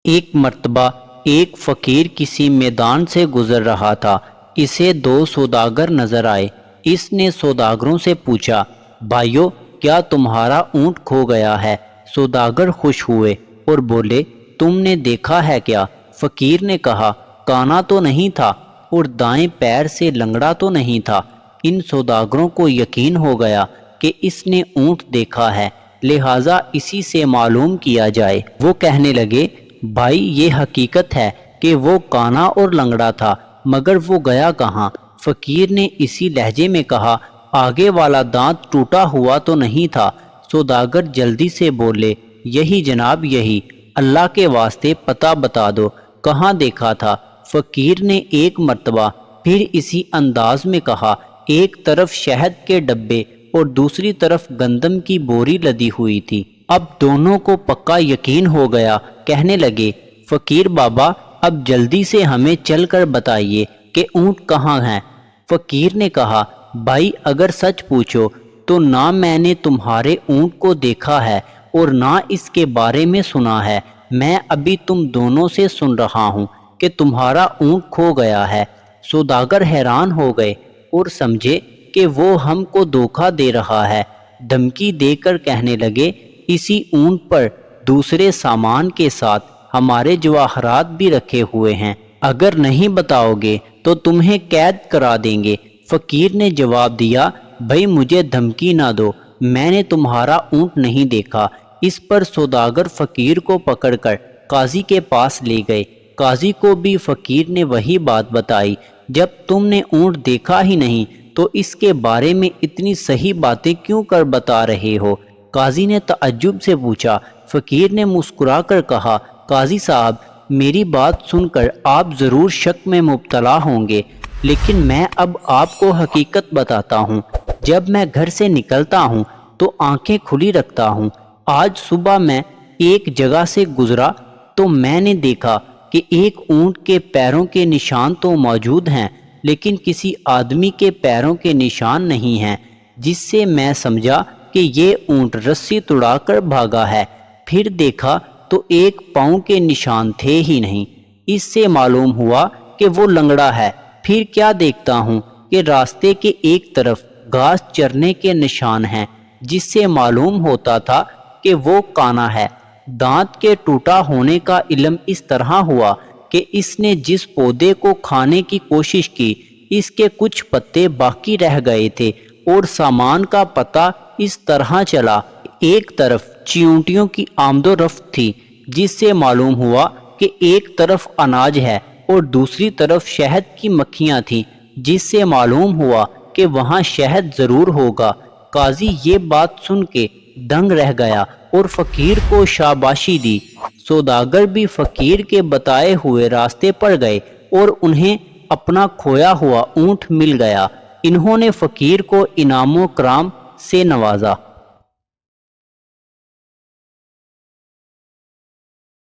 ایک مرتبہ ایک فقیر کسی میدان سے گزر رہا تھا۔ اسے دو سوداگر نظر آئے۔ اس نے سوداگروں سے پوچھا، بھائیو کیا تمہارا اونٹ کھو گیا ہے؟ سوداگر خوش ہوئے اور بولے، تم نے دیکھا ہے کیا؟ فقیر نے کہا، کانا تو نہیں تھا اور دائیں پیر سے لنگڑا تو نہیں تھا۔ ان سوداگروں کو یقین ہو گیا کہ اس نے اونٹ دیکھا ہے، لہٰذا اسی سے معلوم کیا جائے۔ وہ کہنے لگے، بھائی یہ حقیقت ہے کہ وہ کانا اور لنگڑا تھا، مگر وہ گیا کہاں؟ فقیر نے اسی لہجے میں کہا، آگے والا دانت ٹوٹا ہوا تو نہیں تھا؟ سوداگر جلدی سے بولے، یہی جناب یہی، اللہ کے واسطے پتہ بتا دو، کہاں دیکھا تھا؟ فقیر نے ایک مرتبہ پھر اسی انداز میں کہا، ایک طرف شہد کے ڈبے اور دوسری طرف گندم کی بوری لدی ہوئی تھی۔ اب دونوں کو پکا یقین ہو گیا۔ کہنے لگے، فقیر بابا اب جلدی سے ہمیں چل کر بتائیے کہ اونٹ کہاں ہے؟ فقیر نے کہا، بھائی اگر سچ پوچھو تو نہ میں نے تمہارے اونٹ کو دیکھا ہے اور نہ اس کے بارے میں سنا ہے، میں ابھی تم دونوں سے سن رہا ہوں کہ تمہارا اونٹ کھو گیا ہے۔ سوداگر حیران ہو گئے اور سمجھے کہ وہ ہم کو دھوکہ دے رہا ہے۔ دھمکی دے کر کہنے لگے، اسی اونٹ پر دوسرے سامان کے ساتھ ہمارے جواہرات بھی رکھے ہوئے ہیں، اگر نہیں بتاؤ گے تو تمہیں قید کرا دیں گے۔ فقیر نے جواب دیا، بھائی مجھے دھمکی نہ دو، میں نے تمہارا اونٹ نہیں دیکھا۔ اس پر سوداگر فقیر کو پکڑ کر قاضی کے پاس لے گئے۔ قاضی کو بھی فقیر نے وہی بات بتائی، جب تم نے اونٹ دیکھا ہی نہیں تو اس کے بارے میں اتنی صحیح باتیں کیوں کر بتا رہے ہو؟ قاضی نے تعجب سے پوچھا۔ فقیر نے مسکرا کر کہا، قاضی صاحب میری بات سن کر آپ ضرور شک میں مبتلا ہوں گے، لیکن میں اب آپ کو حقیقت بتاتا ہوں۔ جب میں گھر سے نکلتا ہوں تو آنکھیں کھلی رکھتا ہوں۔ آج صبح میں ایک جگہ سے گزرا تو میں نے دیکھا کہ ایک اونٹ کے پیروں کے نشان تو موجود ہیں، لیکن کسی آدمی کے پیروں کے نشان نہیں ہیں، جس سے میں سمجھا کہ یہ اونٹ رسی توڑا کر بھاگا ہے۔ پھر دیکھا تو ایک پاؤں کے نشان تھے ہی نہیں، اس سے معلوم ہوا کہ وہ لنگڑا ہے۔ پھر کیا دیکھتا ہوں کہ راستے کے ایک طرف گھاس چرنے کے نشان ہیں، جس سے معلوم ہوتا تھا کہ وہ کانا ہے۔ دانت کے ٹوٹا ہونے کا علم اس طرح ہوا کہ اس نے جس پودے کو کھانے کی کوشش کی، اس کے کچھ پتے باقی رہ گئے تھے، اور سامان کا پتہ اس طرح چلا، ایک طرف چیونٹیوں کی آمد و رفت تھی، جس سے معلوم ہوا کہ ایک طرف اناج ہے اور دوسری طرف شہد کی مکھیاں تھیں، جس سے معلوم ہوا کہ وہاں شہد ضرور ہوگا۔ قاضی یہ بات سن کے دنگ رہ گیا اور فقیر کو شاباشی دی۔ سوداگر بھی فقیر کے بتائے ہوئے راستے پر گئے اور انہیں اپنا کھویا ہوا اونٹ مل گیا۔ انہوں نے فقیر کو انعام و کرام سے نوازا۔